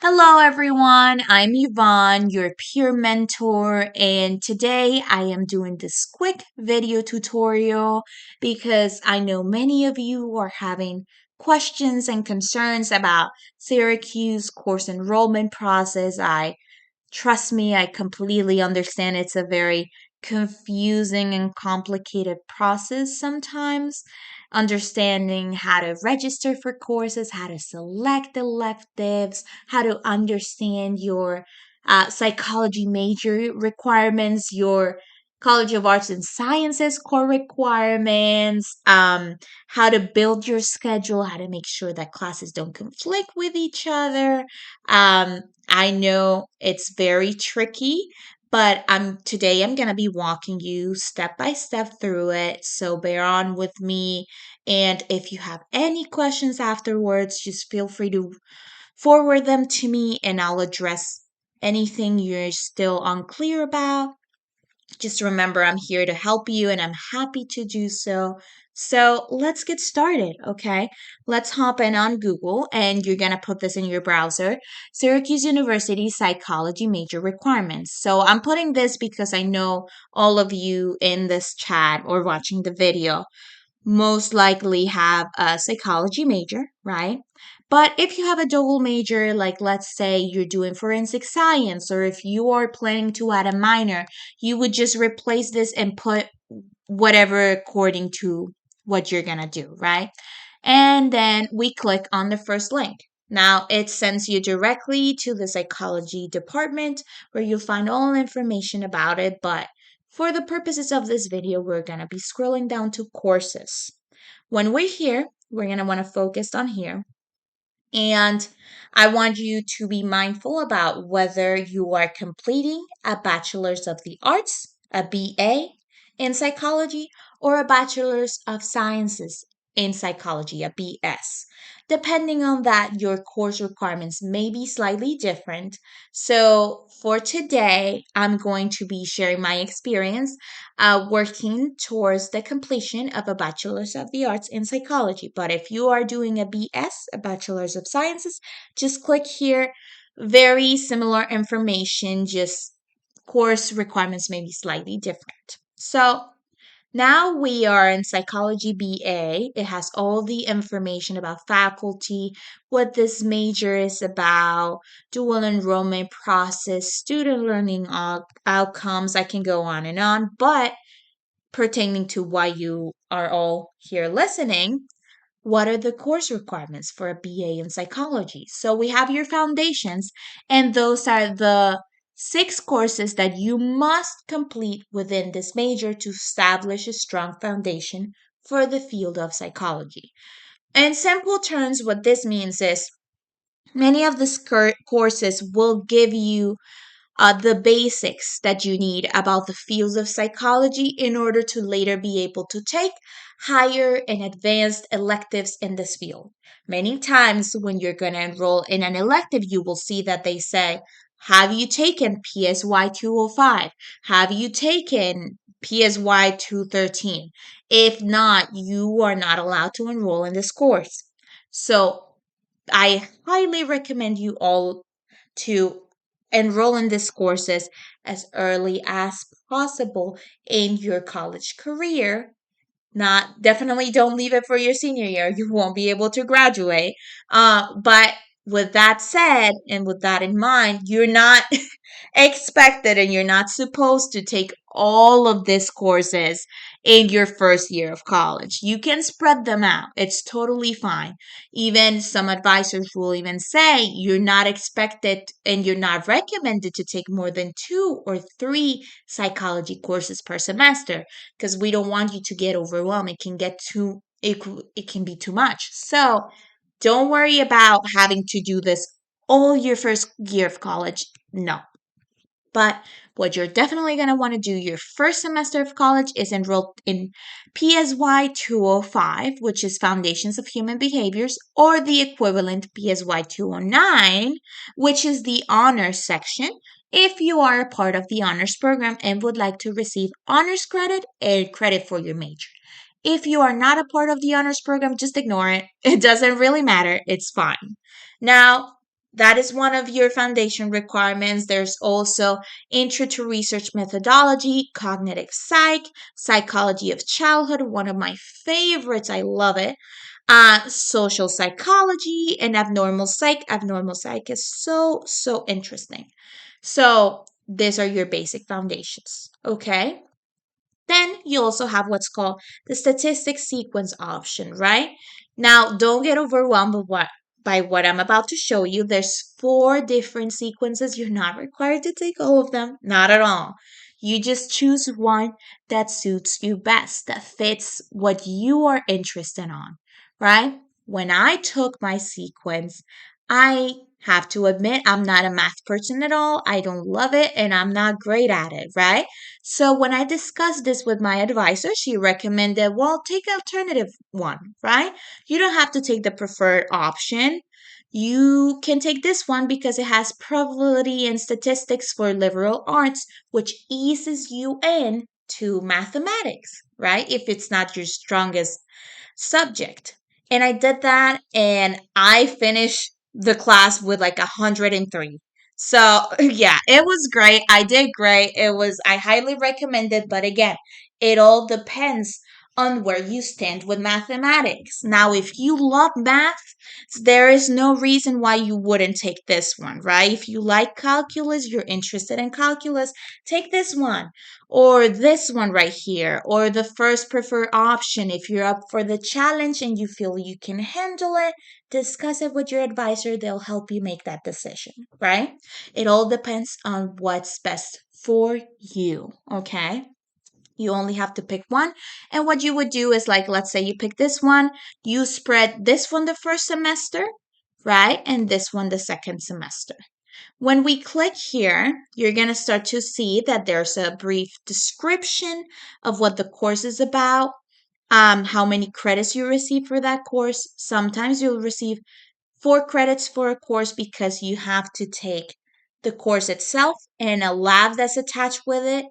Hello, everyone. I'm Yvonne, your peer mentor, and today I am doing this quick video tutorial because I know many of you are having questions and concerns about Syracuse course enrollment process. Trust me, I completely understand it's a very confusing and complicated process sometimes. Understanding how to register for courses, how to select electives, how to understand your psychology major requirements, your College of Arts and Sciences core requirements, how to build your schedule, how to make sure that classes don't conflict with each other. I know it's very tricky, but today I'm going to be walking you step by step through it. So bear on with me. And if you have any questions afterwards, just feel free to forward them to me and I'll address anything you're still unclear about. Just remember, I'm here to help you and I'm happy to do so. So let's get started, okay? Let's hop in on Google and you're going to put this in your browser Syracuse University Psychology Major Requirements. So I'm putting this because I know all of you in this chat or watching the video most likely have a psychology major, right? But if you have a double major, like let's say you're doing forensic science, or if you are planning to add a minor, you would just replace this and put whatever according to what you're gonna do, right? And then we click on the first link. Now it sends you directly to the psychology department where you'll find all information about it. But for the purposes of this video, we're going to be scrolling down to courses. When we're here, we're going to want to focus on here. And I want you to be mindful about whether you are completing a Bachelor's of the Arts, a BA in psychology, or a Bachelor's of Sciences in psychology, a BS. Depending on that, your course requirements may be slightly different. So, for today, I'm going to be sharing my experience working towards the completion of a Bachelor's of the Arts in Psychology. But if you are doing a BS, a Bachelor's of Sciences, just click here. Very similar information, just course requirements may be slightly different. So now we are in Psychology BA. It has all the information about faculty, what this major is about, dual enrollment process, student learning outcomes. I can go on, but pertaining to why you are all here listening, what are the course requirements for a BA in psychology? So we have your foundations, and those are the 6 courses that you must complete within this major to establish a strong foundation for the field of psychology. In simple terms, what this means is many of these courses will give you the basics that you need about the fields of psychology in order to later be able to take higher and advanced electives in this field. Many times, when you're going to enroll in an elective, you will see that they say, have you taken PSY 205? Have you taken PSY 213? If not, you are not allowed to enroll in this course. So, I highly recommend you all to enroll in these courses as early as possible in your college career. Not definitely don't leave it for your senior year. You won't be able to graduate. But with that said, and with that in mind, you're not expected and you're not supposed to take all of these courses in your first year of college. You can spread them out. It's totally fine. Even some advisors will even say you're not expected and you're not recommended to take more than 2 or 3 psychology courses per semester because we don't want you to get overwhelmed. It can be too much. So don't worry about having to do this all your first year of college. No. But what you're definitely going to want to do your first semester of college is enroll in PSY 205, which is Foundations of Human Behaviors, or the equivalent PSY 209, which is the honors section. If you are a part of the honors program and would like to receive honors credit and credit for your major. If you are not a part of the honors program, just ignore it. It doesn't really matter. It's fine. Now, that is one of your foundation requirements. There's also Intro to Research Methodology, Cognitive Psych, Psychology of Childhood, one of my favorites. I love it. Social Psychology and Abnormal Psych. Abnormal Psych is so interesting. So these are your basic foundations. Okay. Then you also have what's called the statistics sequence option, right? Now, don't get overwhelmed by what I'm about to show you. There's four different sequences. You're not required to take all of them, not at all. You just choose one that suits you best, that fits what you are interested on, right? When I took my sequence, I have to admit I'm not a math person at all. I don't love it and I'm not great at it, right? So when I discussed this with my advisor, she recommended, well, take alternative one, right? You don't have to take the preferred option. You can take this one because it has probability and statistics for liberal arts, which eases you in to mathematics, right? If it's not your strongest subject. And I did that and I finished the class with like 103. So yeah, it was great. I did great. I highly recommend it. But again, it all depends on where you stand with mathematics. Now, if you love math, there is no reason why you wouldn't take this one, right? If you like calculus, you're interested in calculus, take this one or this one right here, or the first preferred option. If you're up for the challenge and you feel you can handle it, discuss it with your advisor. They'll help you make that decision, right? It all depends on what's best for you, okay? You only have to pick one. And what you would do is, like, let's say you pick this one, you spread this one the first semester, right? And this one the second semester. When we click here, you're going to start to see that there's a brief description of what the course is about, how many credits you receive for that course. Sometimes you'll receive 4 credits for a course because you have to take the course itself and a lab that's attached with it.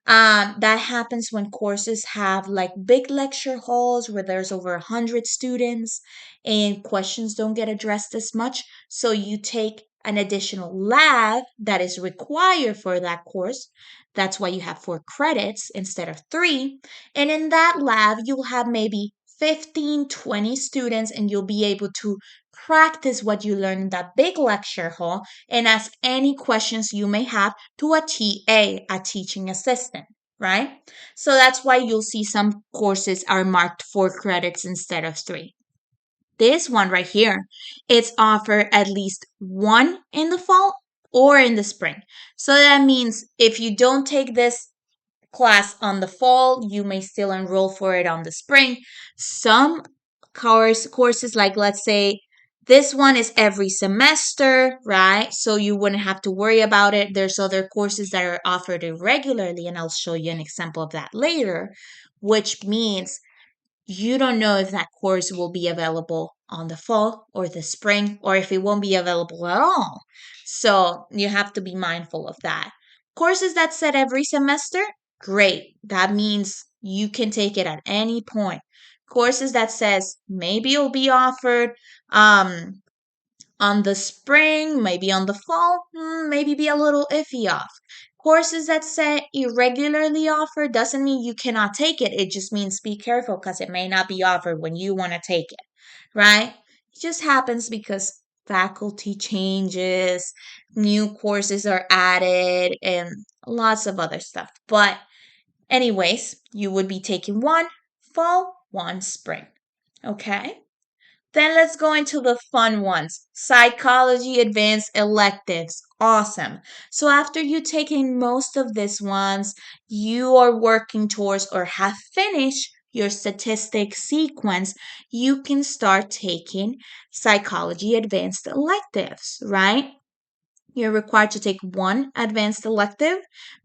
That happens when courses have like big lecture halls where there's over 100 students and questions don't get addressed as much. So you take an additional lab that is required for that course. That's why you have 4 credits instead of 3. And in that lab, you'll have maybe 15, 20 students, and you'll be able to practice what you learned in that big lecture hall and ask any questions you may have to a TA, a teaching assistant, right? So that's why you'll see some courses are marked 4 credits instead of 3. This one right here, it's offered at least one in the fall or in the spring. So that means if you don't take this class on the fall, you may still enroll for it on the spring. Some courses, like let's say this one is every semester, right? So you wouldn't have to worry about it. There's other courses that are offered irregularly, and I'll show you an example of that later, which means you don't know if that course will be available on the fall or the spring, or if it won't be available at all. So you have to be mindful of that. Courses that set every semester, great. That means you can take it at any point. Courses that says maybe it'll be offered on the spring, maybe on the fall, maybe be a little iffy off. Courses that say irregularly offered doesn't mean you cannot take it. It just means be careful because it may not be offered when you want to take it, right? It just happens because faculty changes, new courses are added, and lots of other stuff. But, anyways, you would be taking one fall, one spring. Okay? Then let's go into the fun ones. Psychology advanced electives. Awesome. So after you taking most of these ones, you are working towards or have finished your statistics sequence, you can start taking psychology advanced electives, right? You're required to take one advanced elective,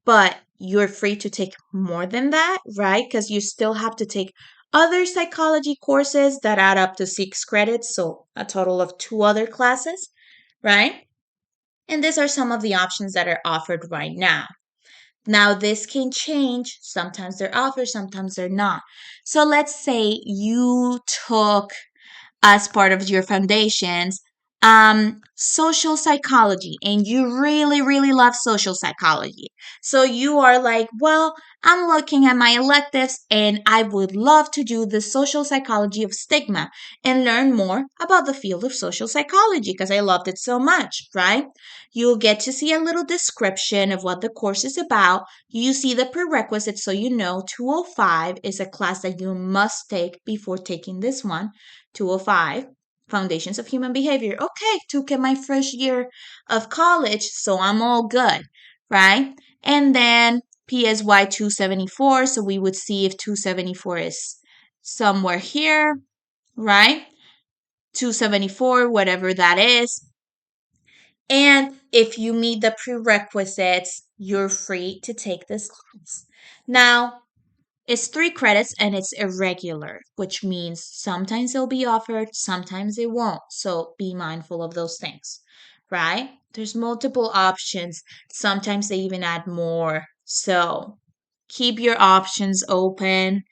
but you're free to take more than that, right? Because you still have to take other psychology courses that add up to 6 credits, so a total of 2 other classes, right? And these are some of the options that are offered right now. Now, this can change. Sometimes they're offered, sometimes they're not. So let's say you took as part of your foundations social psychology, and you really, really love social psychology. So you are like, well, I'm looking at my electives and I would love to do the social psychology of stigma and learn more about the field of social psychology because I loved it so much, right? You'll get to see a little description of what the course is about. You see the prerequisites, so you know 205 is a class that you must take before taking this one. 205, Foundations of Human Behavior. Okay, took it my first year of college, so I'm all good, right? And then PSY 274, so we would see if 274 is somewhere here, right? 274, whatever that is. And if you meet the prerequisites, you're free to take this class. Now, it's 3 credits and it's irregular, which means sometimes it'll be offered, sometimes it won't. So be mindful of those things, right? There's multiple options. Sometimes they even add more. So keep your options open.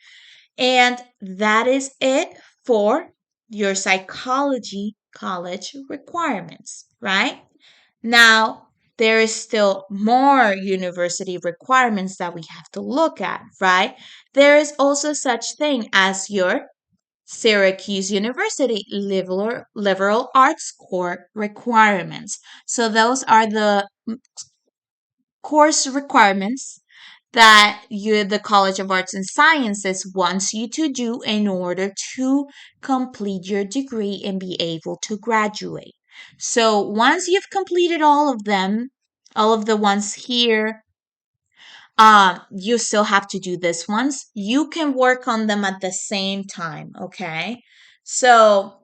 And that is it for your psychology college requirements, right? Now, there is still more university requirements that we have to look at, right? There is also such thing as your Syracuse University liberal arts core requirements. So those are the course requirements that the College of Arts and Sciences wants you to do in order to complete your degree and be able to graduate. So once you've completed all of them, all of the ones here, you still have to do this ones. You can work on them at the same time, okay? So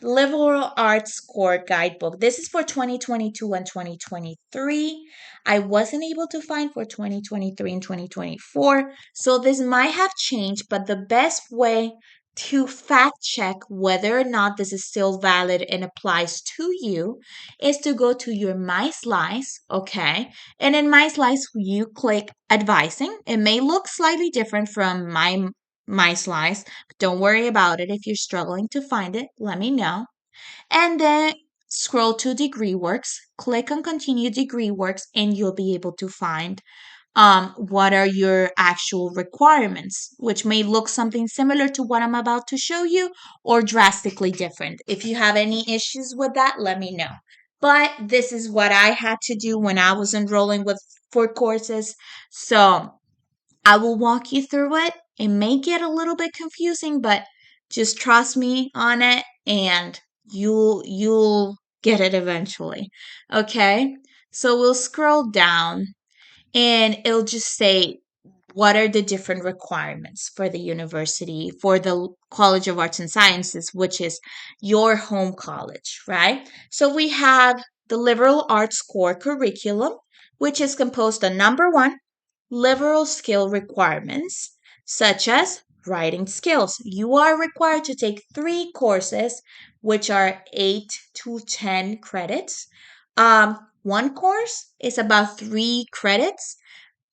Liberal Arts Core Guidebook. This is for 2022 and 2023. I wasn't able to find for 2023 and 2024. So this might have changed, but the best way to fact check whether or not this is still valid and applies to you is to go to your My Slice, okay? And in My Slice, you click Advising. It may look slightly different from my Slice. Don't worry about it. If you're struggling to find it, let me know. And then scroll to degree works, click on continue degree works, and you'll be able to find what are your actual requirements, which may look something similar to what I'm about to show you or drastically different. If you have any issues with that, let me know. But this is what I had to do when I was enrolling with for courses. So I will walk you through it. It may get a little bit confusing, but just trust me on it and you'll get it eventually. Okay? So we'll scroll down and it'll just say what are the different requirements for the university, for the College of Arts and Sciences, which is your home college, right? So we have the liberal arts core curriculum, which is composed of number one, liberal skill requirements, such as writing skills. You are required to take 3 courses, which are 8 to 10 credits. One course is about 3 credits.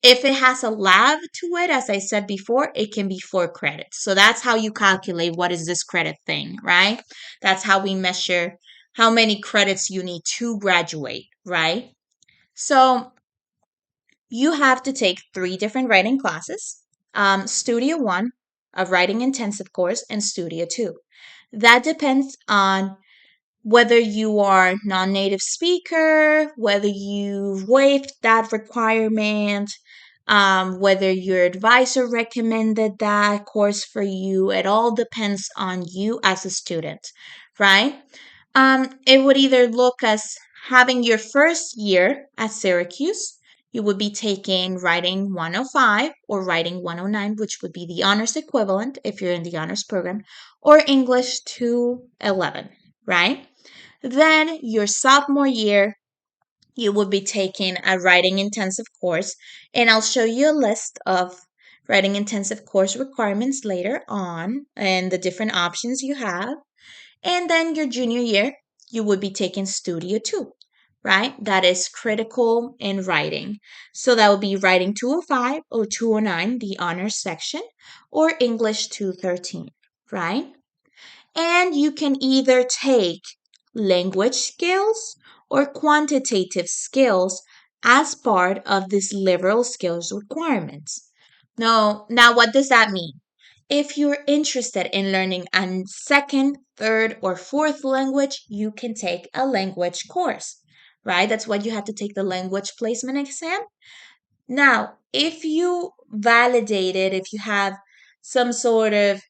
If it has a lab to it, as I said before, it can be 4 credits. So that's how you calculate what is this credit thing, right? That's how we measure how many credits you need to graduate, right? So you have to take 3 different writing classes. Studio 1, a writing intensive course, and Studio 2. That depends on whether you are non-native speaker, whether you waived that requirement, whether your advisor recommended that course for you. It all depends on you as a student, right? It would either look as having your first year at Syracuse. You would be taking Writing 105 or Writing 109, which would be the honors equivalent if you're in the honors program, or English 211, right? Then your sophomore year, you would be taking a writing intensive course, and I'll show you a list of writing intensive course requirements later on and the different options you have. And then your junior year, you would be taking Studio 2, right? That is critical in writing. So that would be Writing 205 or 209, the honors section, or English 213, right? And you can either take language skills or quantitative skills as part of this liberal skills requirements. Now what does that mean? If you're interested in learning a second, third, or fourth language, you can take a language course, right? That's why you have to take the language placement exam. Now, if you validated, if you have some sort of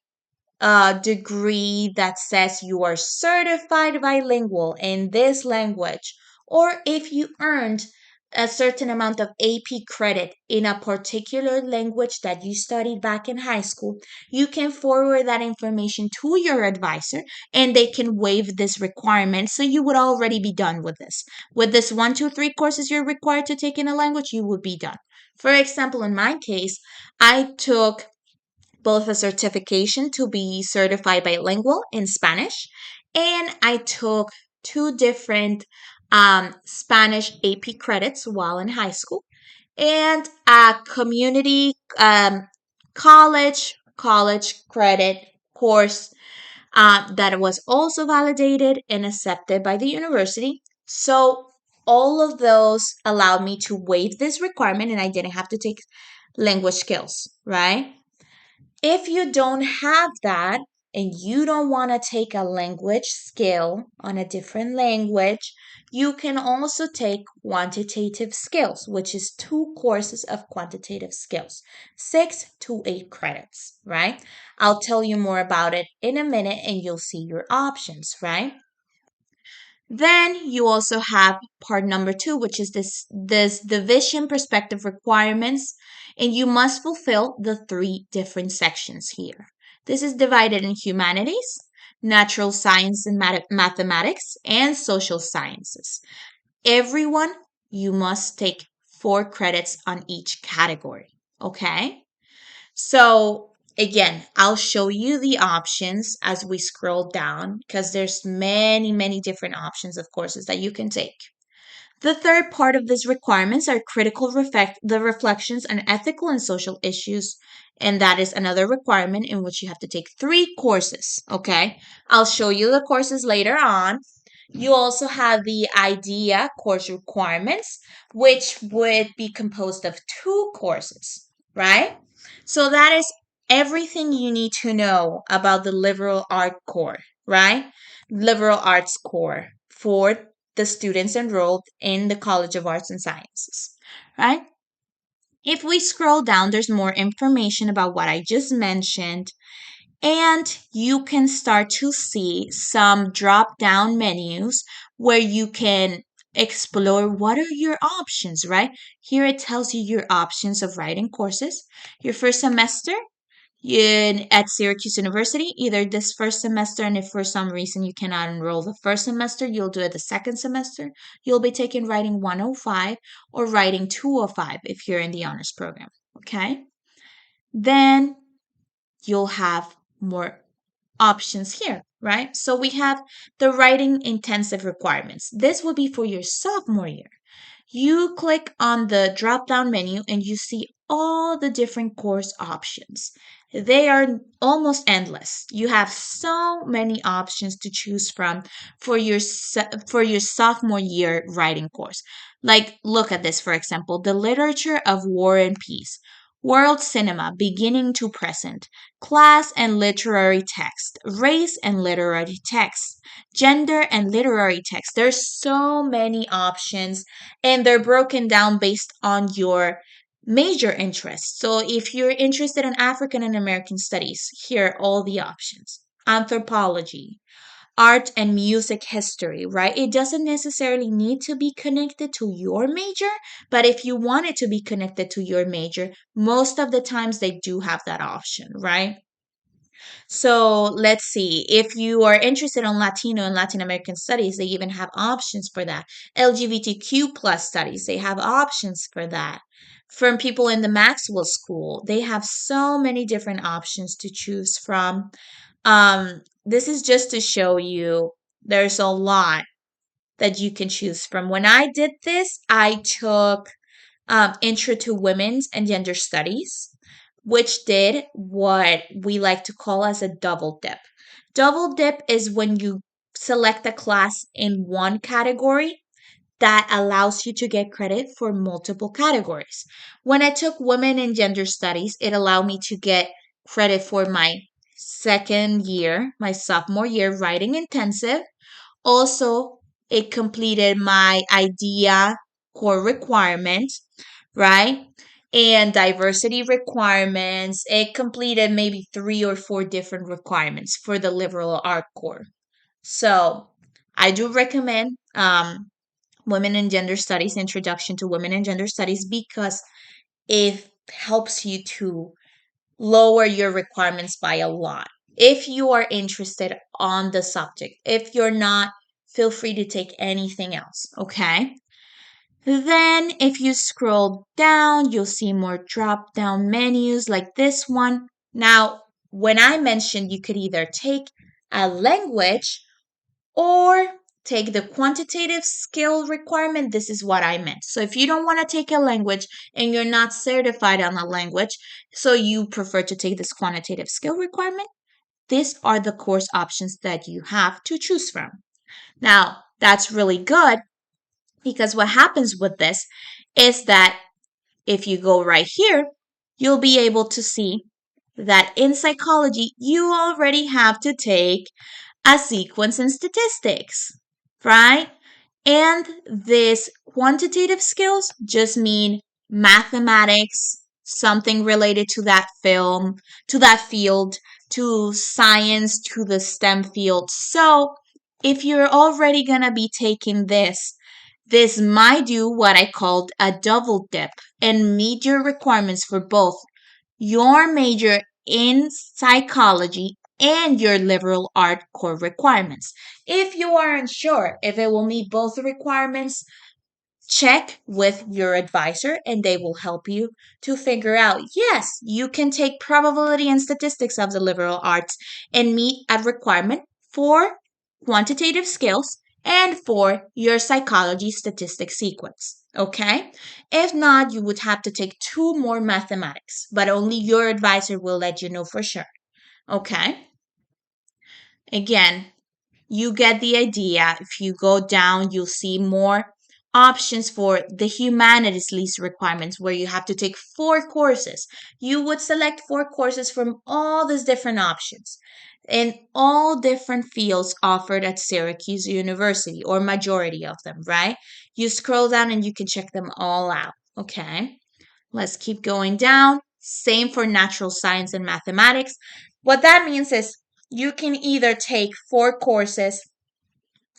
degree that says you are certified bilingual in this language, or if you earned a certain amount of AP credit in a particular language that you studied back in high school, you can forward that information to your advisor and they can waive this requirement. So you would already be done with this. With this 1, 2, 3 courses you're required to take in a language, you would be done. For example, in my case, I took both a certification to be certified bilingual in Spanish, and I took two different Spanish AP credits while in high school, and a community college credit course that was also validated and accepted by the university. So all of those allowed me to waive this requirement, and I didn't have to take language skills, right? If you don't have that and you don't want to take a language skill on a different language, you can also take quantitative skills, which is 2 courses of quantitative skills, 6 to 8 credits, right? I'll tell you more about it in a minute and you'll see your options, right? Then you also have part number 2, which is this division perspective requirements, and you must fulfill the 3 different sections here. This is divided in humanities, natural science and mathematics, and social sciences. Everyone, you must take 4 credits on each category, okay? So again, I'll show you the options as we scroll down because there's many different options of courses that you can take. The third part of these requirements are critical the reflections on ethical and social issues, and that is another requirement in which you have to take 3 courses, okay? I'll show you the courses later on. You also have the IDEA course requirements, which would be composed of 2 courses, right? So that is everything you need to know about the liberal art core, right? Liberal arts core for the students enrolled in the College of Arts and Sciences, right? If we scroll down, there's more information about what I just mentioned, and you can start to see some drop down menus where you can explore what are your options, right? Here it tells you your options of writing courses. Your first semester, at Syracuse University, either this first semester, and if for some reason you cannot enroll the first semester, you'll do it the second semester. You'll be taking Writing 105 or Writing 205 if you're in the honors program, okay? Then you'll have more options here, right? So we have the writing intensive requirements. This will be for your sophomore year. You click on the drop down menu and you see all the different course options. They are almost endless. You have so many options to choose from for for your sophomore year writing course. Like look at this for example, the literature of war and peace, world cinema beginning to present, class and literary text, race and literary text, gender and literary text. There's so many options and they're broken down based on your major interests. So if you're interested in African and American studies, here are all the options. Anthropology, art and music history, right? It doesn't necessarily need to be connected to your major, but if you want it to be connected to your major, most of the times they do have that option, right? So let's see. If you are interested in Latino and Latin American studies, they even have options for that. LGBTQ plus studies, they have options for that. From people in the Maxwell School, they have so many different options to choose from. This is just to show you there's a lot that you can choose from. When I did this, I took Intro to Women's and Gender Studies, which did what we like to call as a double dip. Double dip is when you select a class in one category that allows you to get credit for multiple categories. When I took Women and Gender Studies, it allowed me to get credit for my second year, my sophomore year writing intensive. Also, it completed my IDEA core requirement, right? And diversity requirements. It completed maybe 3 or 4 different requirements for the liberal art core. So I do recommend Women and Gender Studies, Introduction to Women and Gender Studies, because it helps you to lower your requirements by a lot. If you are interested on the subject, if you're not, feel free to take anything else, okay? Then, if you scroll down, you'll see more drop down menus like this one. Now, when I mentioned you could either take a language or take the quantitative skill requirement, this is what I meant. So if you don't want to take a language and you're not certified on a language, so you prefer to take this quantitative skill requirement, these are the course options that you have to choose from. Now, that's really good because what happens with this is that if you go right here, you'll be able to see that in psychology, you already have to take a sequence in statistics, right? And these quantitative skills just mean mathematics, something related to that film, to that field, to science, to the STEM field. So if you're already going to be taking this might do what I called a double dip and meet your requirements for both your major in psychology and your liberal art core requirements. If you are unsure if it will meet both requirements, check with your advisor and they will help you to figure out yes, you can take probability and statistics of the liberal arts and meet a requirement for quantitative skills and for your psychology statistics sequence. Okay? If not, you would have to take 2 more mathematics, but only your advisor will let you know for sure. Okay? Again, you get the idea. If you go down, you'll see more options for the humanities list requirements where you have to take 4 courses. You would select 4 courses from all these different options in all different fields offered at Syracuse University, or majority of them, right? You scroll down and you can check them all out. Okay, let's keep going down. Same for natural science and mathematics. What that means is you can either take 4 courses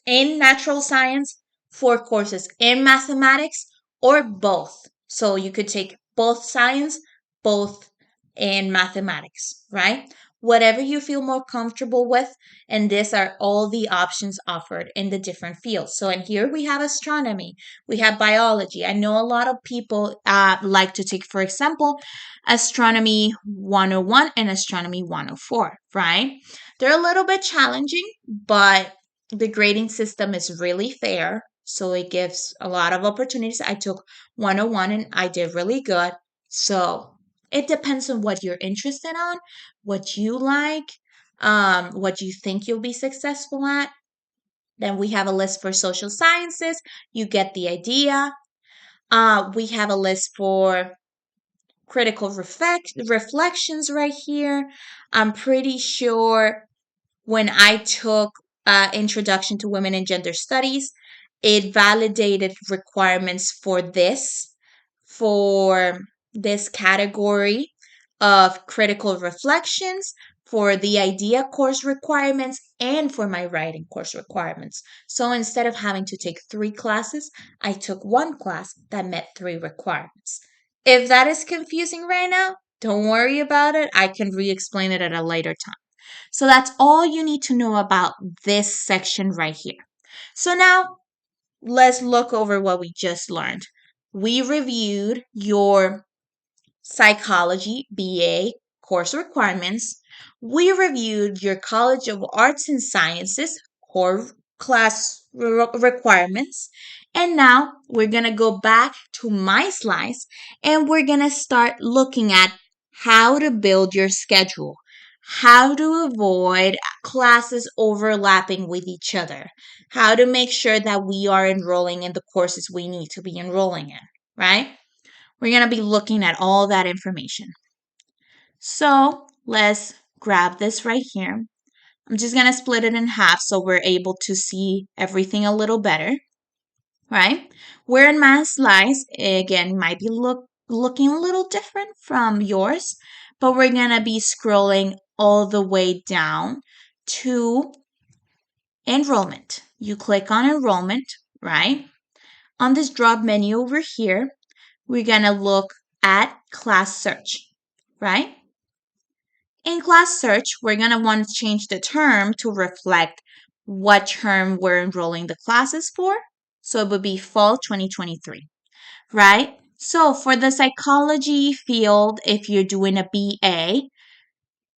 in natural science, 4 courses in mathematics, or both. So you could take both science, both in mathematics, right? Whatever you feel more comfortable with. And these are all the options offered in the different fields. So, in here we have astronomy, we have biology. I know a lot of people like to take, for example, astronomy 101 and astronomy 104, right? They're a little bit challenging, but the grading system is really fair. So it gives a lot of opportunities. I took 101 and I did really good. So it depends on what you're interested on, what you like, what you think you'll be successful at. Then we have a list for social sciences. You get the idea. We have a list for critical reflections right here. I'm pretty sure when I took Introduction to Women and Gender Studies, it validated requirements for this category of critical reflections, for the idea course requirements, and for my writing course requirements. So instead of having to take 3 classes, I took 1 class that met 3 requirements. If that is confusing right now, don't worry about it. I can re-explain it at a later time. So that's all you need to know about this section right here. So now let's look over what we just learned. We reviewed your psychology BA course requirements. We reviewed your College of Arts and Sciences core class requirements. And now we're going to go back to my slides and we're going to start looking at how to build your schedule. how to avoid classes overlapping with each other, how to make sure that we are enrolling in the courses we need to be enrolling in, right? We're going to be looking at all that information. So let's grab this right here. I'm just going to split it in half so we're able to see everything a little better, right? Where in math lies, again, might be looking a little different from yours, but we're going to be scrolling all the way down to enrollment. You click on enrollment, right? On this drop menu over here, we're going to look at class search, right? In class search, we're going to want to change the term to reflect what term we're enrolling the classes for. So it would be fall 2023, right? So for the psychology field, if you're doing a BA,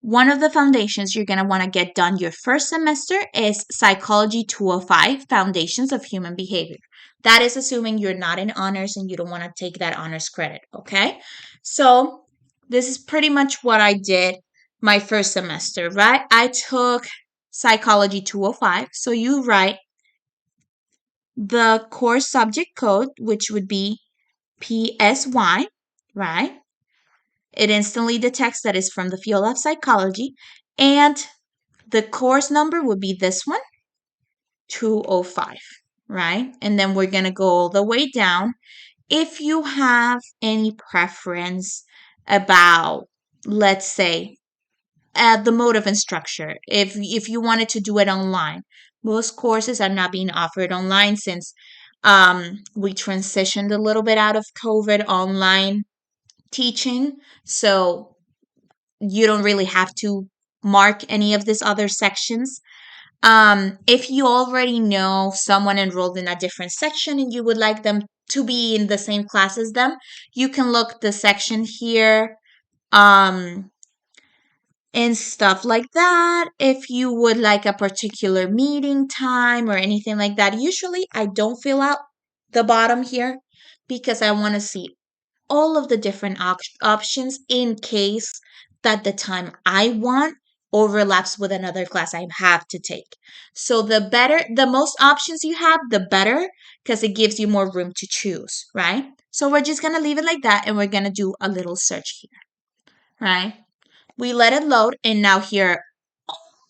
one of the foundations you're going to want to get done your first semester is Psychology 205, Foundations of Human Behavior. That is assuming you're not in honors and you don't want to take that honors credit, okay? So this is pretty much what I did my first semester, right? I took Psychology 205. So you write the course subject code, which would be PSY, right? It instantly detects that it's from the field of psychology. And the course number would be this one, 205, right? And then we're going to go all the way down. If you have any preference about, let's say, the mode of instruction, if you wanted to do it online, most courses are not being offered online since we transitioned a little bit out of COVID online teaching. So you don't really have to mark any of these other sections. If you already know someone enrolled in a different section and you would like them to be in the same class as them, you can look the section here. And stuff like that. If you would like a particular meeting time or anything like that, usually I don't fill out the bottom here because I want to see all of the different options in case that the time I want overlaps with another class I have to take. So the most options you have, the better, because it gives you more room to choose, right? So we're just going to leave it like that and we're going to do a little search here, right? We let it load, and now here are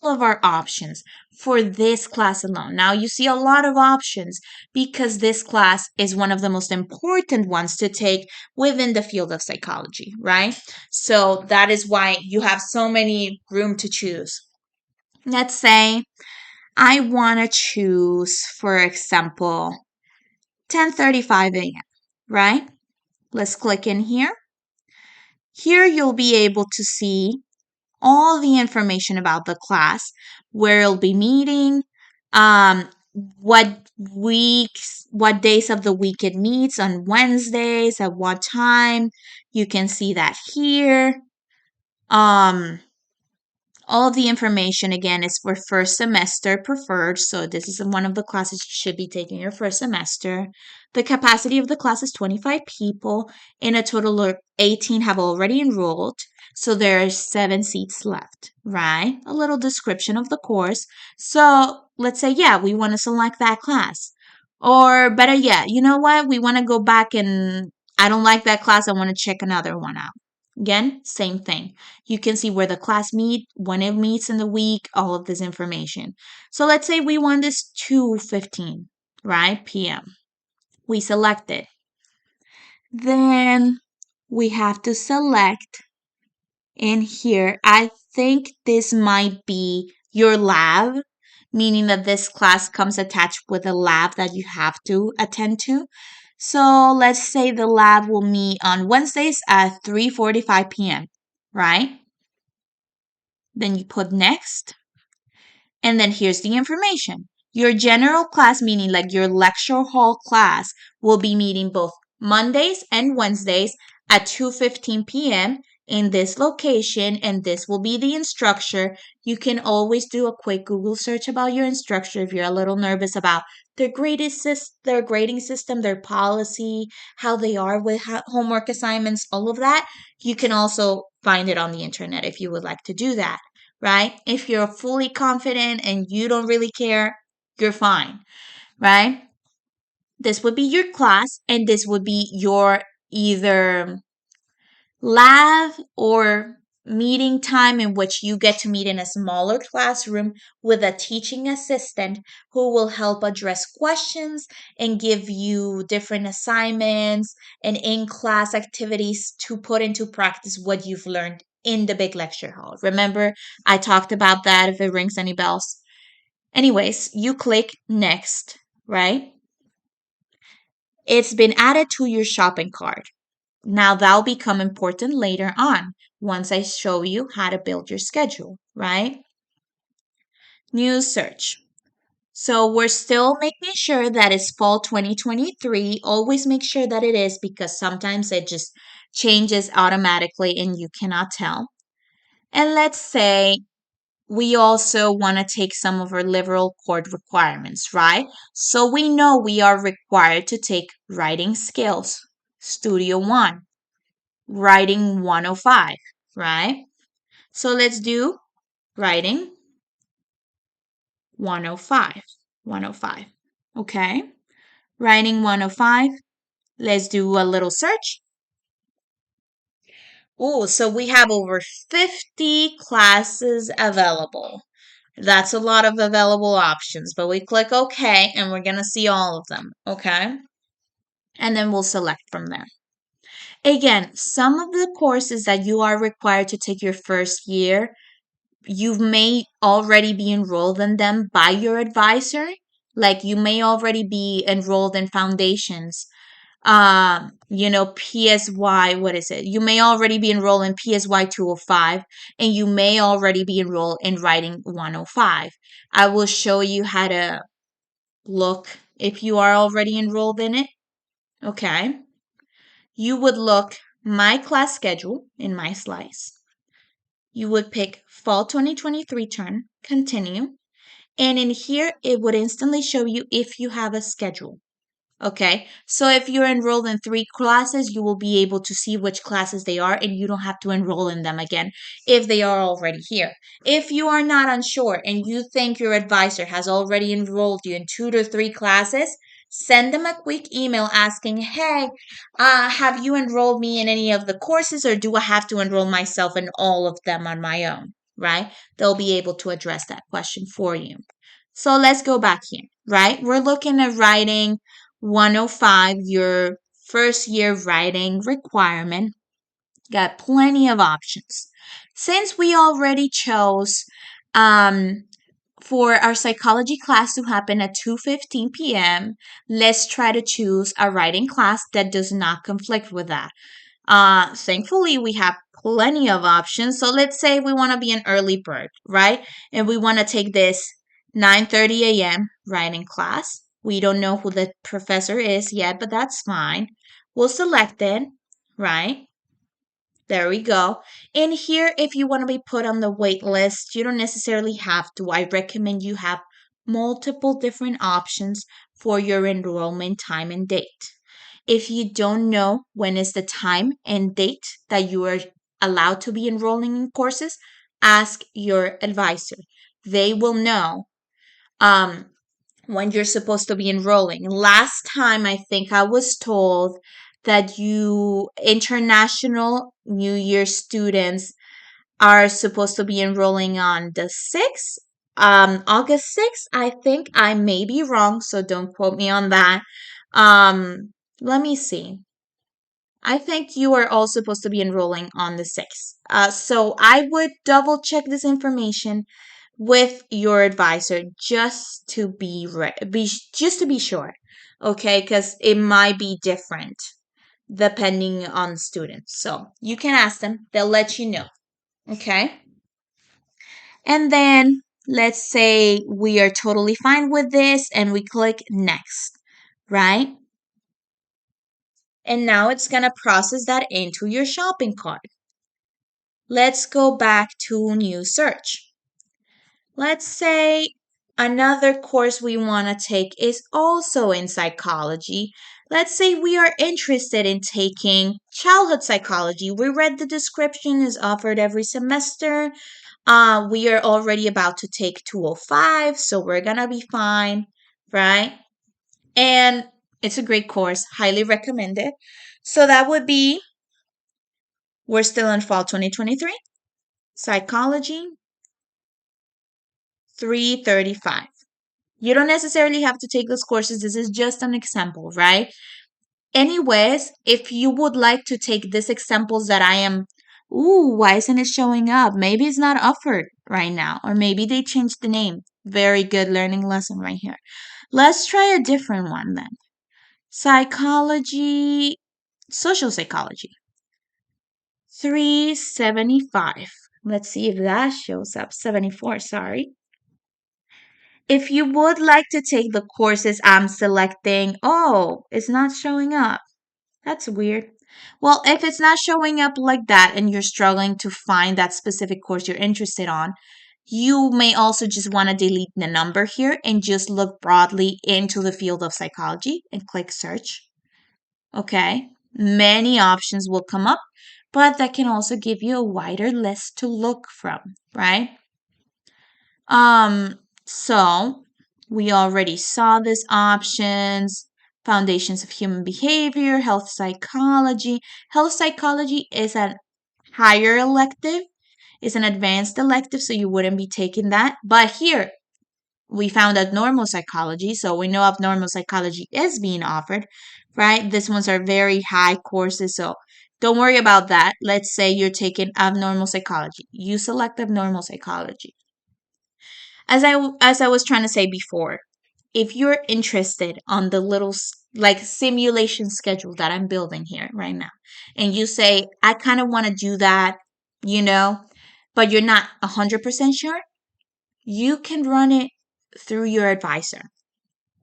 all of our options for this class alone. Now you see a lot of options because this class is one of the most important ones to take within the field of psychology, right? So that is why you have so many room to choose. Let's say I want to choose, for example, 10:35 a.m., right? Let's click in here. Here you'll be able to see all the information about the class, where it'll be meeting, what days of the week it meets on Wednesdays, at what time. You can see that here. All of the information, again, is for first semester preferred. So this is one of the classes you should be taking your first semester. The capacity of the class is 25 people, and a total of 18 have already enrolled. So there are 7 seats left, right? A little description of the course. So let's say, yeah, we want to select that class. Or better yet, you know what? We want to go back and I don't like that class. I want to check another one out. Again, same thing. You can see where the class meet, when it meets in the week, all of this information. So let's say we want this 2:15, right, p.m. We select it. Then we have to select in here. I think this might be your lab, meaning that this class comes attached with a lab that you have to attend to. So let's say the lab will meet on Wednesdays at 3:45 p.m., right? Then you put next. And then here's the information. Your general class, meaning like your lecture hall class, will be meeting both Mondays and Wednesdays at 2:15 p.m. in this location, and this will be the instructor. You can always do a quick Google search about your instructor if you're a little nervous about their grading system, their policy, how they are with homework assignments, all of that. You can also find it on the internet if you would like to do that. right? If you're fully confident and you don't really care, you're fine, right? This would be your class, and this would be your either lab or meeting time in which you get to meet in a smaller classroom with a teaching assistant who will help address questions and give you different assignments and in-class activities to put into practice what you've learned in the big lecture hall. Remember, I talked about that if it rings any bells. Anyways, you click next, right? It's been added to your shopping cart. Now that'll become important later on once I show you how to build your schedule, right? New search. So we're still making sure that it's fall 2023. Always make sure that it is because sometimes it just changes automatically and you cannot tell. And let's say we also want to take some of our liberal core requirements, right? So we know we are required to take writing skills, Studio 1, writing 105, right? So let's do writing 105. 105. Okay. Writing 105. Let's do a little search. Oh, so we have over 50 classes available. That's a lot of available options, but we click OK and we're going to see all of them. Okay. And then we'll select from there. Again, some of the courses that you are required to take your first year, you may already be enrolled in them by your advisor. Like you may already be enrolled in foundations. PSY, what is it? You may already be enrolled in PSY 205 and you may already be enrolled in writing 105. I will show you how to look if you are already enrolled in it. Okay. You would look my class schedule in my slice. You would pick fall 2023 term, continue. And in here, it would instantly show you if you have a schedule. Okay, so if you're enrolled in 3 classes, you will be able to see which classes they are and you don't have to enroll in them again if they are already here. If you are not unsure and you think your advisor has already enrolled you in 2 to 3 classes, send them a quick email asking, hey, have you enrolled me in any of the courses or do I have to enroll myself in all of them on my own, right? They'll be able to address that question for you. So let's go back here, right? We're looking at writing 105, your first year writing requirement. Got plenty of options. Since we already chose for our psychology class to happen at 2:15 p.m., let's try to choose a writing class that does not conflict with that. Thankfully, we have plenty of options. So let's say we want to be an early bird, right? And we want to take this 9:30 a.m. writing class. We don't know who the professor is yet, but that's fine. We'll select it, right? There we go. In here, if you want to be put on the wait list, you don't necessarily have to. I recommend you have multiple different options for your enrollment time and date. If you don't know when is the time and date that you are allowed to be enrolling in courses, ask your advisor. They will know um, when you're supposed to be enrolling. Last time, I think I was told that you international New Year students are supposed to be enrolling on the 6th, August 6th. I think I may be wrong, so don't quote me on that. Let me see. I think you are all supposed to be enrolling on the 6th. So I would double check this information with your advisor just to just to be sure. Okay, because it might be different depending on students. So you can ask them, they'll let you know. Okay. And then let's say we are totally fine with this and we click next, right? And now it's going to process that into your shopping cart. Let's go back to new search. Let's say another course we want to take is also in psychology. Let's say we are interested in taking childhood psychology. We read the description is offered every semester. We are already about to take 205, so we're gonna be fine, right? And it's a great course, highly recommended. So that would be, we're still in fall 2023, psychology 335. You don't necessarily have to take those courses. This is just an example, right? Anyways, if you would like to take these examples that I am, ooh, why isn't it showing up? Maybe it's not offered right now, or maybe they changed the name. Very good learning lesson right here. Let's try a different one then. Psychology, social psychology, 375. Let's see if that shows up. 74, sorry. If you would like to take the courses I'm selecting, oh, it's not showing up. That's weird. Well, if it's not showing up like that and you're struggling to find that specific course you're interested on, you may also just want to delete the number here and just look broadly into the field of psychology and click search. Okay, many options will come up, but that can also give you a wider list to look from, right? So we already saw these options. Foundations of human behavior, health psychology. Health psychology is a higher elective, is an advanced elective, so you wouldn't be taking that. But here we found abnormal psychology, so we know abnormal psychology is being offered, right? These ones are very high courses, so don't worry about that. Let's say you're taking abnormal psychology. You select abnormal psychology. As I was trying to say before, if you're interested on the little like simulation schedule that I'm building here right now, and you say, I kind of want to do that, you know, but you're not 100% sure, you can run it through your advisor.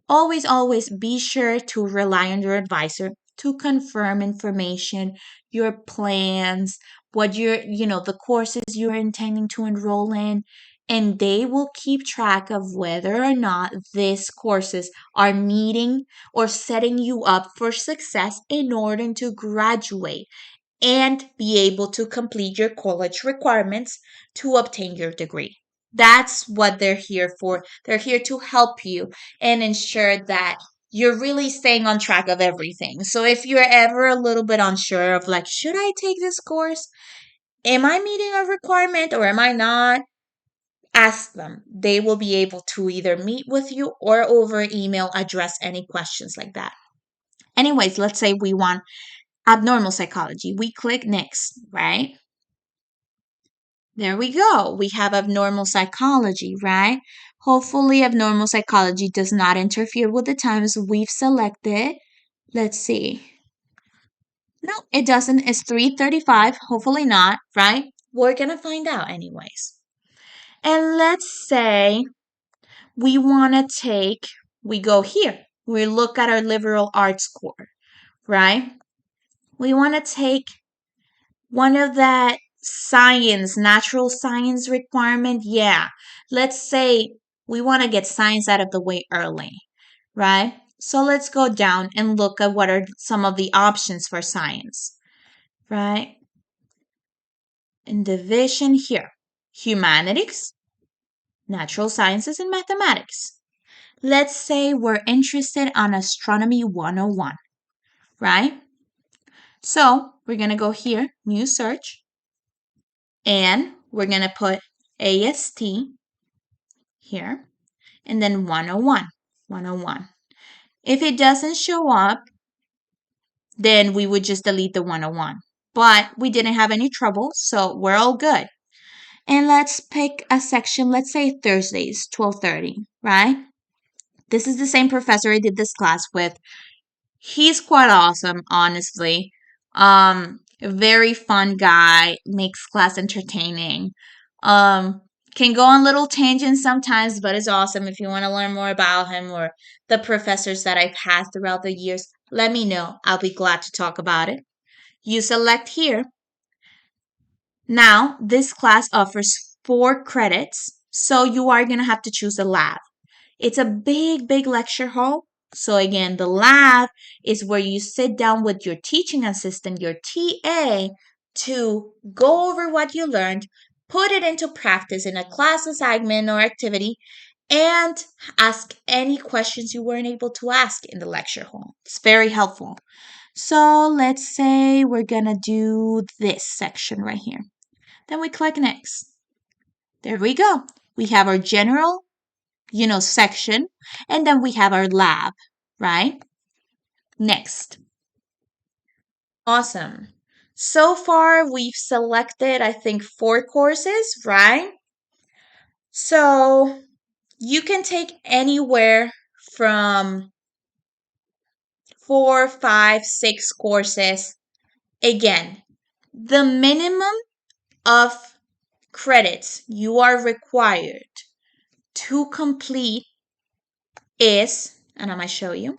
Always be sure to rely on your advisor to confirm information, your plans, what the courses you're intending to enroll in, and they will keep track of whether or not these courses are meeting or setting you up for success in order to graduate and be able to complete your college requirements to obtain your degree. That's what they're here for. They're here to help you and ensure that you're really staying on track of everything. So if you're ever a little bit unsure of like, should I take this course? Am I meeting a requirement or am I not? Ask them. They will be able to either meet with you or over email address any questions like that. Anyways, let's say we want abnormal psychology. We click next, right? There we go. We have abnormal psychology, right? Hopefully, abnormal psychology does not interfere with the times we've selected. Let's see. No, it doesn't. It's 335. Hopefully not, right? We're going to find out anyways. And let's say we want to we go here. We look at our liberal arts core, right? We want to take one of that natural science requirement. Yeah. Let's say we want to get science out of the way early, right? So let's go down and look at what are some of the options for science, right? In division here, humanities, natural sciences, and mathematics. Let's say we're interested on astronomy 101, right? So we're going to go here, new search, and we're going to put AST here, and then 101, 101. If it doesn't show up, then we would just delete the 101. But we didn't have any trouble, so we're all good. And let's pick a section, let's say Thursdays, 12:30, right? This is the same professor I did this class with. He's quite awesome, honestly. Very fun guy, makes class entertaining. Um, can go on little tangents sometimes, but it's awesome. If you want to learn more about him or the professors that I've had throughout the years, let me know. I'll be glad to talk about it. You select here. Now, this class offers 4 credits, so you are going to have to choose a lab. It's a big lecture hall. So again, the lab is where you sit down with your teaching assistant, your TA, to go over what you learned, put it into practice in a class assignment or activity, and ask any questions you weren't able to ask in the lecture hall. It's very helpful. So let's say we're gonna do this section right here. Then we click next. There we go. We have our general, section, and then we have our lab, right? Next. Awesome. So far, we've selected, I think, 4 courses, right? So you can take anywhere from 4, 5, 6 courses. Again, the minimum of credits you are required to complete is, and I'm going to show you.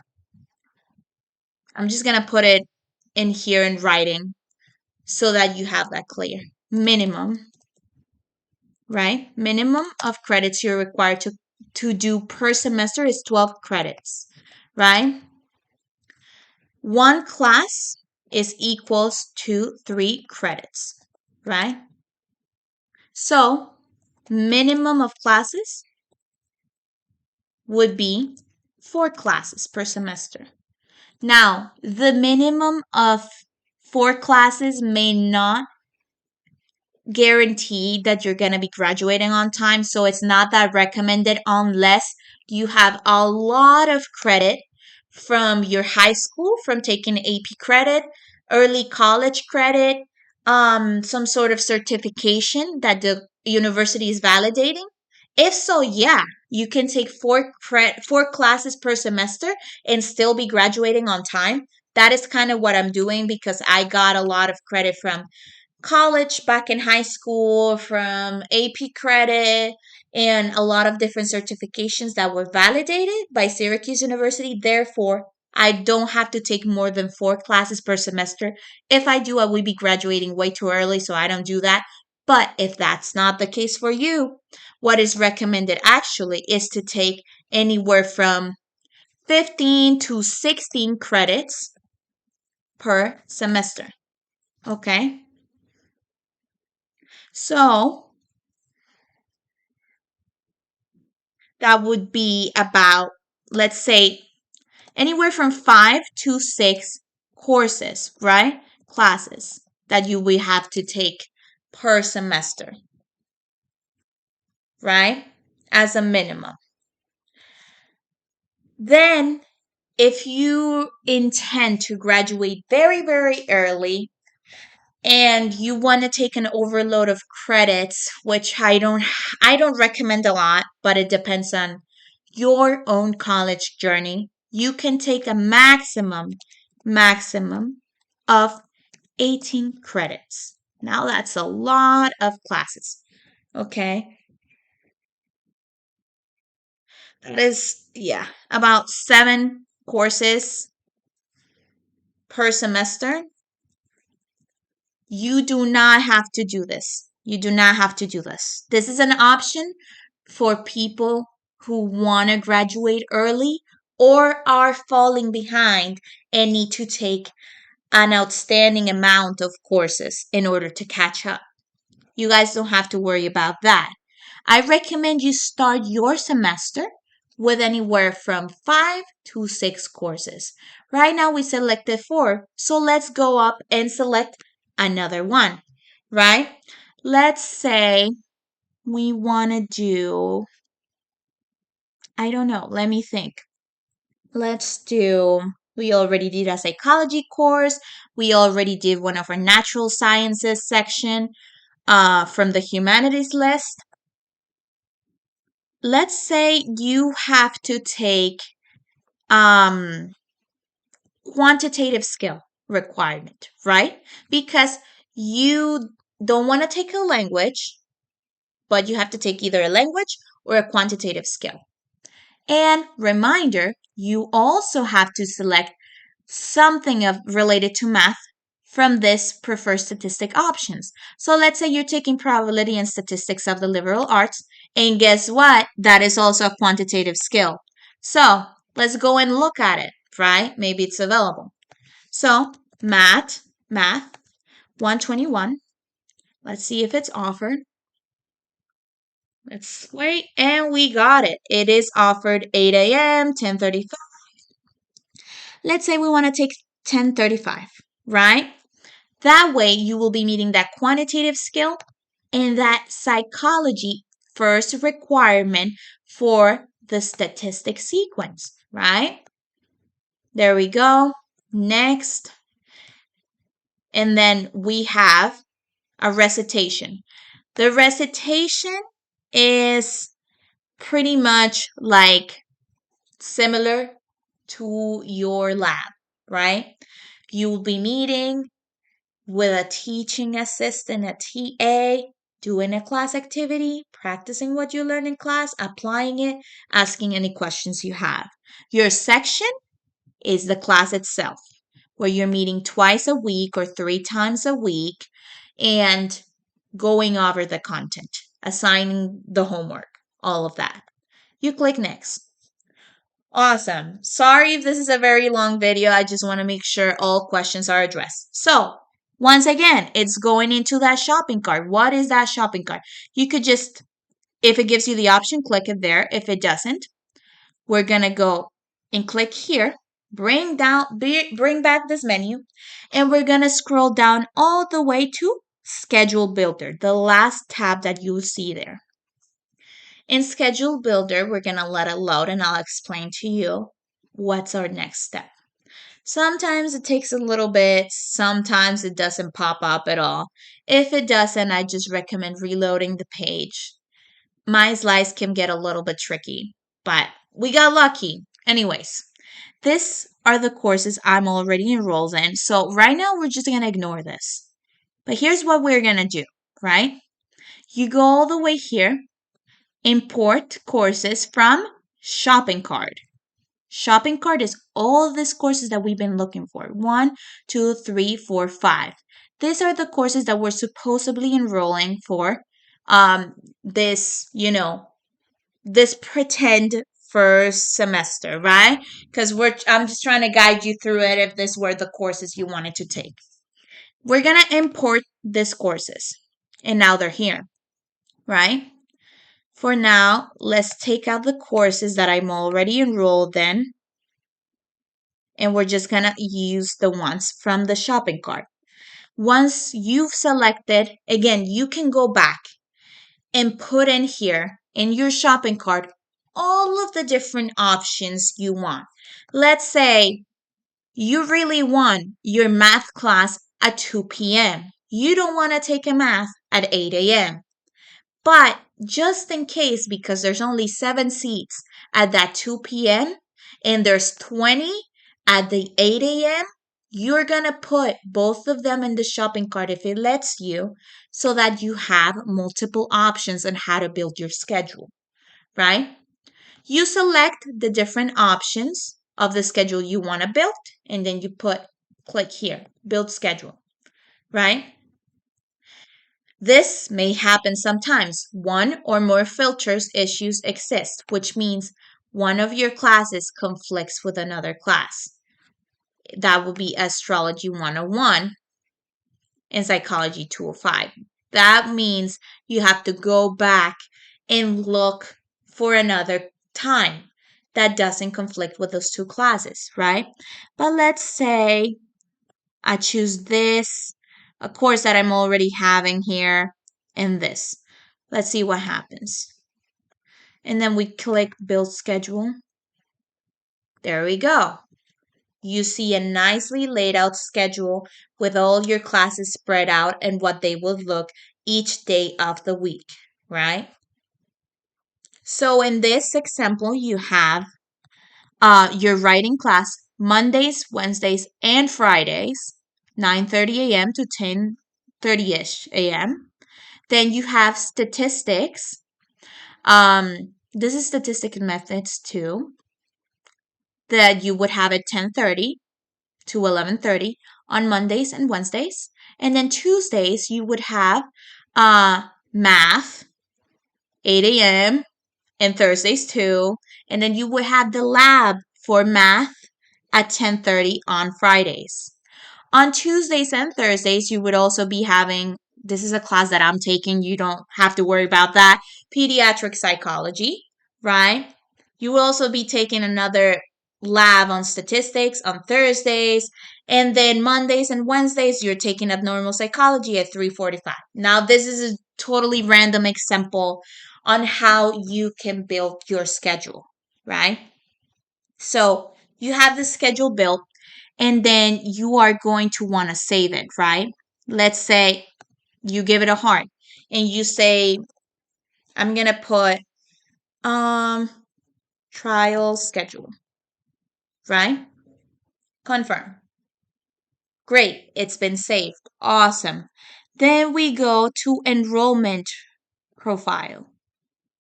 I'm just going to put it in here in writing so that you have that clear. Minimum, right? Minimum of credits you're required to do per semester is 12 credits, right? One class is equals to 3 credits, right? So minimum of classes would be 4 classes per semester. Now, the minimum of 4 classes may not guarantee that you're going to be graduating on time. So it's not that recommended unless you have a lot of credit from your high school, from taking AP credit, early college credit, some sort of certification that the university is validating. If so, yeah, you can take 4 classes per semester and still be graduating on time. That is kind of what I'm doing because I got a lot of credit from college back in high school, from AP credit, and a lot of different certifications that were validated by Syracuse University. Therefore, I don't have to take more than 4 classes per semester. If I do, I will be graduating way too early, so I don't do that. But if that's not the case for you, what is recommended actually is to take anywhere from 15 to 16 credits per semester. Okay? So that would be about, let's say, anywhere from 5 to 6 courses, right? Classes that you will have to take per semester, right? As a minimum. Then, if you intend to graduate very, very early, and you want to take an overload of credits, which I don't recommend a lot, but it depends on your own college journey, you can take a maximum of 18 credits. Now that's a lot of classes. Okay? That is, yeah, about 7 courses per semester. You do not have to do this. You do not have to do this. This is an option for people who want to graduate early or are falling behind and need to take an outstanding amount of courses in order to catch up. You guys don't have to worry about that. I recommend you start your semester with anywhere from 5 to 6 courses. Right now we selected 4, so let's go up and select another one, right? Let's say we want to do, I don't know, let me think. We already did a psychology course. We already did one of our natural sciences section from the humanities list. Let's say you have to take quantitative skill requirement, right? Because you don't want to take a language, but you have to take either a language or a quantitative skill. And reminder, you also have to select something related to math from this preferred statistic options. So let's say you're taking probability and statistics of the liberal arts, and guess what? That is also a quantitative skill. So let's go and look at it, right? Maybe it's available. So math, 121. Let's see if it's offered. Let's wait. And we got it. It is offered 8 a.m., 10:35. Let's say we want to take 10:35, right? That way you will be meeting that quantitative skill and that psychology first requirement for the statistic sequence, right? There we go. Next. And then we have a recitation. The recitation is pretty much like similar to your lab, right? You will be meeting with a teaching assistant, a TA, doing a class activity, practicing what you learn in class, applying it, asking any questions you have. Your section is the class itself, where you're meeting twice a week or 3 times a week and going over the content, assigning the homework, all of that. You click next. Awesome. Sorry if this is a very long video. I just want to make sure all questions are addressed. So, once again, it's going into that shopping cart. What is that shopping cart? You could just, if it gives you the option, click it there. If it doesn't, we're going to go and click here. Bring back this menu, and we're going to scroll down all the way to Schedule Builder, the last tab that you'll see there. In Schedule Builder, we're going to let it load and I'll explain to you what's our next step. Sometimes it takes a little bit, sometimes it doesn't pop up at all. If it doesn't, I just recommend reloading the page. My slides can get a little bit tricky, but we got lucky. Anyways, these are the courses I'm already enrolled in. So right now we're just going to ignore this. But here's what we're going to do, right? You go all the way here. Import courses from shopping cart. Shopping cart is all these courses that we've been looking for. 1, 2, 3, 4, 5. These are the courses that we're supposedly enrolling for this, this pretend first semester, right? Because I'm just trying to guide you through it if this were the courses you wanted to take. We're going to import these courses. And now they're here, right? For now, let's take out the courses that I'm already enrolled in. And we're just going to use the ones from the shopping cart. Once you've selected, again, you can go back and put in here in your shopping cart all of the different options you want. Let's say you really want your math class at 2 p.m. You don't want to take a math at 8 a.m. But just in case, because there's only 7 seats at that 2 p.m. and there's 20 at the 8 a.m., you're going to put both of them in the shopping cart if it lets you, so that you have multiple options on how to build your schedule, right? You select the different options of the schedule you want to build, and then you click here, build schedule, right? This may happen sometimes. One or more filters issues exist, which means one of your classes conflicts with another class. That would be Astrology 101 and Psychology 205. That means you have to go back and look for another time that doesn't conflict with those 2 classes, right? But let's say I choose this, a course that I'm already having here, and this. Let's see what happens. And then we click Build Schedule. There we go. You see a nicely laid out schedule with all your classes spread out and what they will look each day of the week, right? So in this example, you have your writing class Mondays, Wednesdays, and Fridays, 9:30 a.m. to 10:30-ish a.m. Then you have statistics. This is statistics methods too, that you would have at 10:30 to 11:30 on Mondays and Wednesdays. And then Tuesdays, you would have math, 8 a.m., and Thursdays too. And then you would have the lab for math at 10:30 on Fridays. On Tuesdays and Thursdays, you would also be having This is a class that I'm taking. You don't have to worry about that. Pediatric psychology, right? You will also be taking another lab on statistics on Thursdays. And then Mondays and Wednesdays, you're taking abnormal psychology at 3:45. Now, this is a totally random example on how you can build your schedule, right? So you have the schedule built, and then you are going to want to save it, right? Let's say you give it a heart and you say, I'm going to put um trial schedule, right? Confirm. Great, it's been saved. Awesome. Then we go to enrollment profile,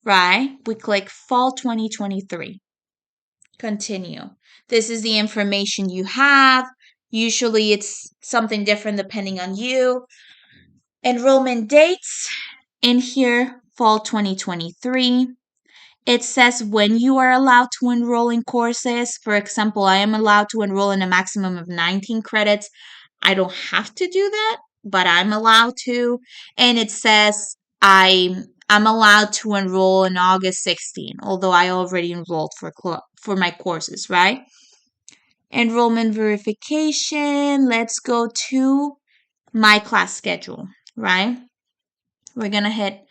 right? We click fall 2023. Continue. This is the information you have. Usually it's something different depending on you. Enrollment dates in here, fall 2023. It says when you are allowed to enroll in courses. For example, I am allowed to enroll in a maximum of 19 credits. I don't have to do that, but I'm allowed to. And it says I'm allowed to enroll in August 16, although I already enrolled for my courses, right? Enrollment verification. Let's go to my class schedule, right? We're going to hit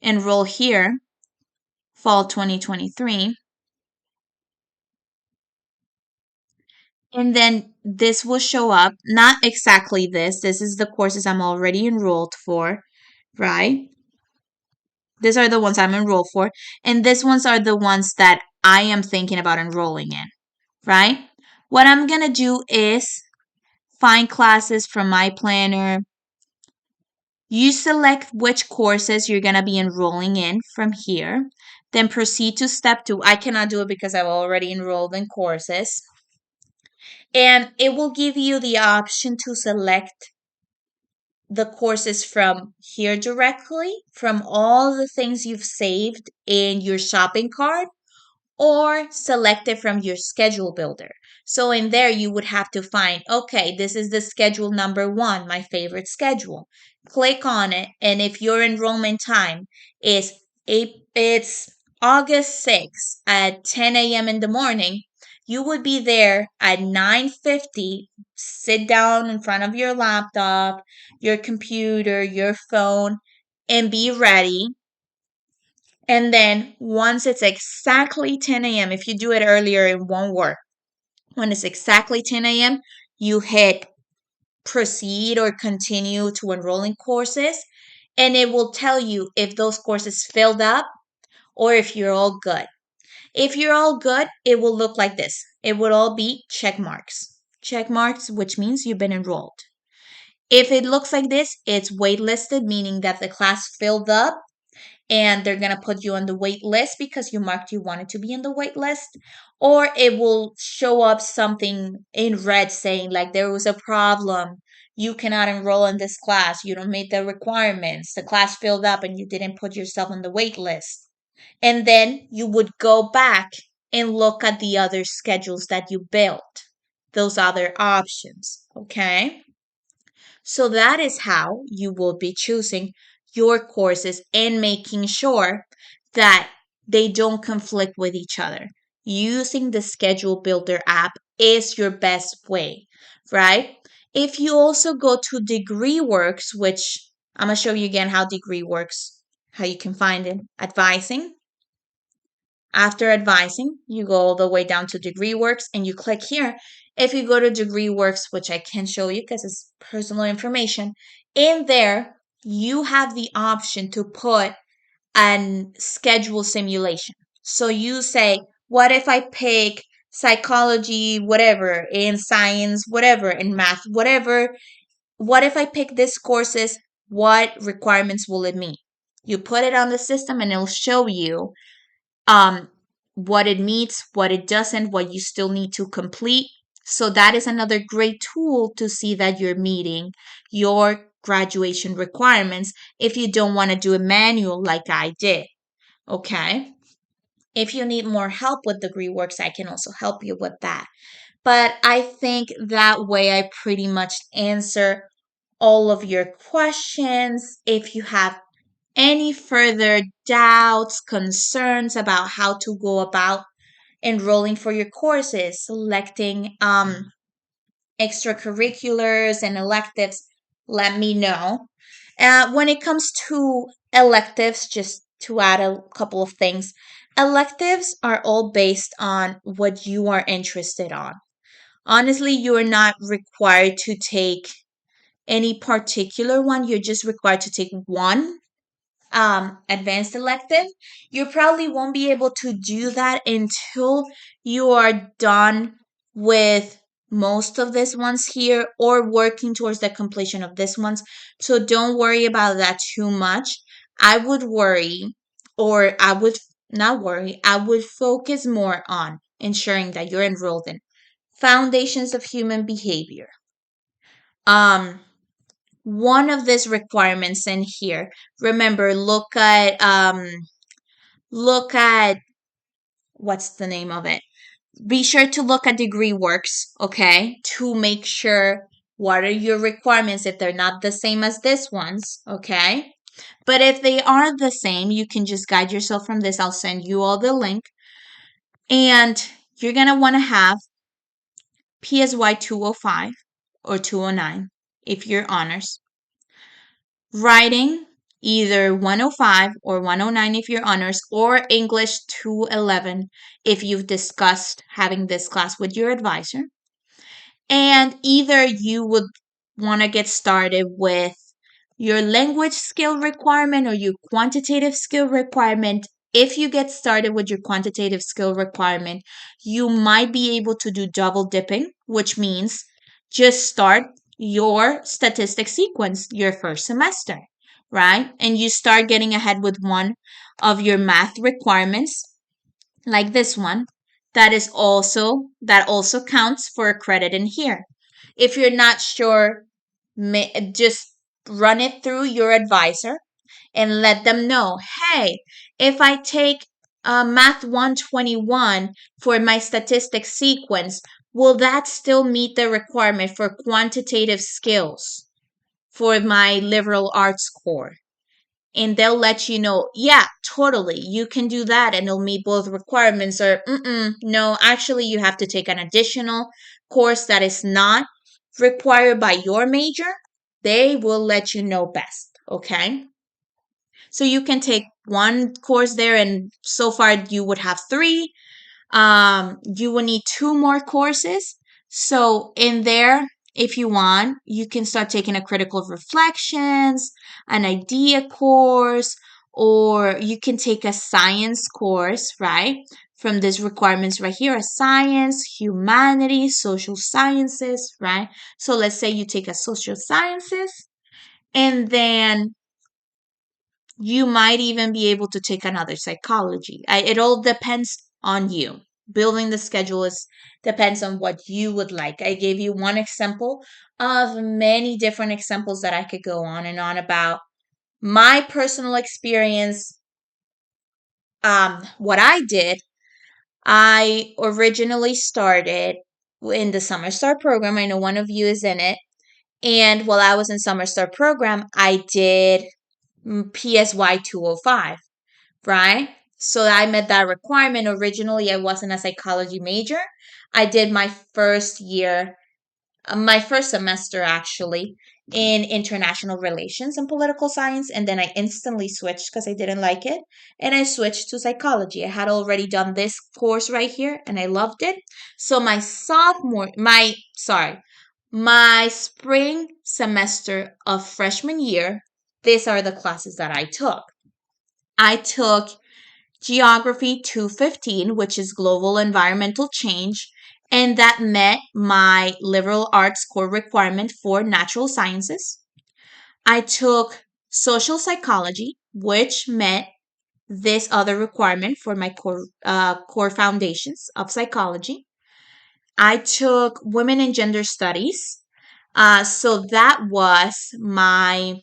enroll here, fall 2023. And then this will show up, not exactly this. This is the courses I'm already enrolled for, right? These are the ones I'm enrolled for. And these ones are the ones that I am thinking about enrolling in, right? What I'm going to do is find classes from my planner. You select which courses you're going to be enrolling in from here. Then proceed to step 2. I cannot do it because I've already enrolled in courses. And it will give you the option to select the courses from here directly, from all the things you've saved in your shopping cart, or select it from your schedule builder. So in there, you would have to find, okay, this is the schedule number 1, my favorite schedule. Click on it, and if your enrollment time is it's August 6th at 10 a.m. in the morning, you would be there at 9:50. Sit down in front of your laptop, your computer, your phone, and be ready. And then once it's exactly 10 a.m., if you do it earlier, it won't work. When it's exactly 10 a.m., you hit proceed or continue to enroll in courses, and it will tell you if those courses filled up or if you're all good. If you're all good, it will look like this. It would all be check marks. Check marks, which means you've been enrolled. If it looks like this, it's waitlisted, meaning that the class filled up and they're going to put you on the wait list because you marked you wanted to be in the wait list. Or it will show up something in red saying like there was a problem. You cannot enroll in this class. You don't meet the requirements. The class filled up and you didn't put yourself on the wait list. And then you would go back and look at the other schedules that you built, those other options. Okay. So that is how you will be choosing your courses and making sure that they don't conflict with each other. Using the Schedule Builder app is your best way, right? If you also go to DegreeWorks, which I'm going to show you again how Degree works, how you can find it, advising. After advising, you go all the way down to DegreeWorks and you click here. If you go to DegreeWorks, which I can show you because it's personal information, in there you have the option to put an schedule simulation. So you say, what if I pick psychology, whatever, in science, whatever, in math, whatever. What if I pick this courses? What requirements will it meet? You put it on the system and it'll show you um, what it meets, what it doesn't, what you still need to complete. So that is another great tool to see that you're meeting your graduation requirements if you don't want to do a manual like I did. Okay. If you need more help with DegreeWorks, I can also help you with that. But I think that way I pretty much answer all of your questions. If you have any further doubts, concerns about how to go about enrolling for your courses, selecting extracurriculars and electives, let me know. When it comes to electives, just to add a couple of things, electives are all based on what you are interested on. Honestly, you are not required to take any particular one. You're just required to take one advanced elective. You probably won't be able to do that until you are done with most of these ones here or working towards the completion of these ones. So don't worry about that too much. I would worry, or I would not worry, I would focus more on ensuring that you're enrolled in foundations of human behavior. Um, One of these requirements in here, remember, look at what's the name of it, be sure to look at degree works, okay, to make sure what are your requirements if they're not the same as this one's, okay. But if they are the same, you can just guide yourself from this. I'll send you all the link, and you're gonna want to have PSY 205 or 209 if you're honors. Writing either 105 or 109 if you're honors, or English 211 if you've discussed having this class with your advisor. And either you would want to get started with your language skill requirement or your quantitative skill requirement. If you get started with your quantitative skill requirement, you might be able to do double dipping, which means just start your statistics sequence your first semester, right? And you start getting ahead with one of your math requirements, like this one, that also counts for a credit in here. If you're not sure, just run it through your advisor and let them know, hey, if I take math 121 for my statistics sequence, will that still meet the requirement for quantitative skills for my liberal arts core? And they'll let you know, yeah, totally, you can do that and it'll meet both requirements. Or, no, actually, you have to take an additional course that is not required by your major. They will let you know best, okay? So you can take one course there, and so far you would have three. You will need two more courses. So in there, if you want, you can start taking a critical reflections, an idea course, or you can take a science course, right? From these requirements right here, a science, humanities, social sciences, right? So let's say you take a social sciences, and then you might even be able to take another psychology. It all depends on you. Building the schedule depends on what you would like. I gave you one example of many different examples that I could go on and on about my personal experience. What I did, I originally started in the Summer Star program. I know one of you is in it. And while I was in Summer Star program, I did PSY 205. Right? So I met that requirement. Originally, I wasn't a psychology major. I did my first semester actually, in international relations and political science. And then I instantly switched because I didn't like it. And I switched to psychology. I had already done this course right here and I loved it. So my spring semester of freshman year, these are the classes that I took. I took Geography 215, which is global environmental change, and that met my liberal arts core requirement for natural sciences. I took social psychology, which met this other requirement for my core foundations of psychology. I took women and gender studies. So that was my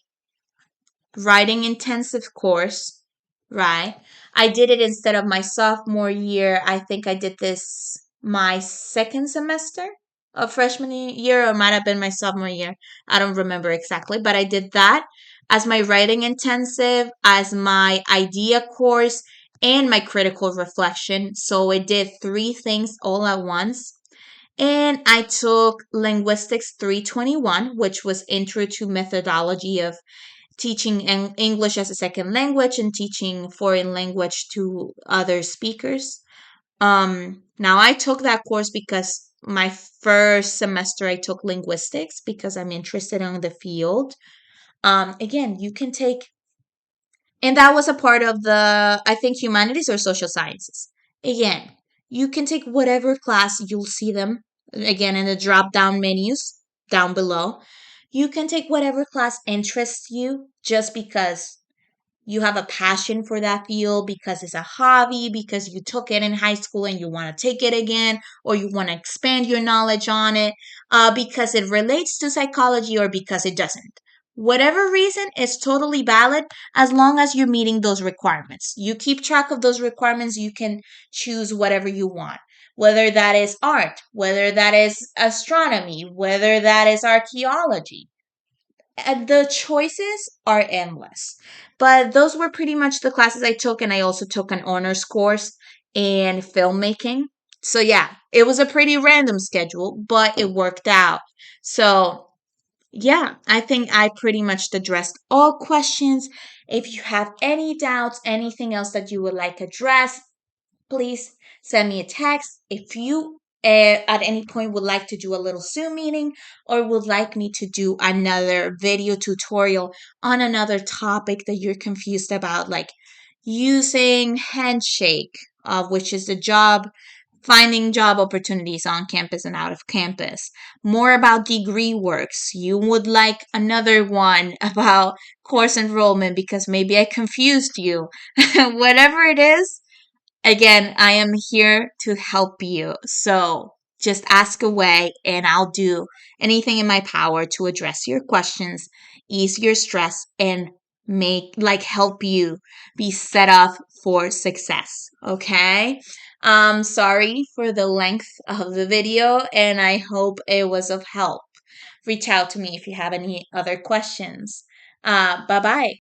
writing intensive course, right? I did it instead of my sophomore year. I think I did this my second semester. of freshman year, or it might have been my sophomore year. I don't remember exactly, but I did that as my writing intensive, as my idea course, and my critical reflection. So I did three things all at once. And I took Linguistics 321, which was Intro to Methodology of Teaching English as a Second Language and Teaching Foreign Language to Other Speakers. Now I took that course because my first semester I took linguistics because I'm interested in the field. Again, you can take, and that was a part of the, I think, humanities or social sciences. Again, you can take whatever class, you'll see them again in the drop down menus down below. You can take whatever class interests you just because you have a passion for that field, because it's a hobby, because you took it in high school and you want to take it again, or you want to expand your knowledge on it, because it relates to psychology, or because it doesn't. Whatever reason is totally valid as long as you're meeting those requirements. You keep track of those requirements, you can choose whatever you want. Whether that is art, whether that is astronomy, whether that is archaeology, and the choices are endless. But those were pretty much the classes I took, and I also took an honors course in filmmaking. So yeah, it was a pretty random schedule, but it worked out. So yeah, I think I pretty much addressed all questions. If you have any doubts, anything else that you would like addressed, please send me a text. If you at any point would like to do a little Zoom meeting, or would like me to do another video tutorial on another topic that you're confused about, like using Handshake, which is the job, finding job opportunities on campus and out of campus, more about degree works. You would like another one about course enrollment because maybe I confused you. Whatever it is, again, I am here to help you. So just ask away, and I'll do anything in my power to address your questions, ease your stress, and help you be set up for success. Okay. Sorry for the length of the video, and I hope it was of help. Reach out to me if you have any other questions. Bye bye.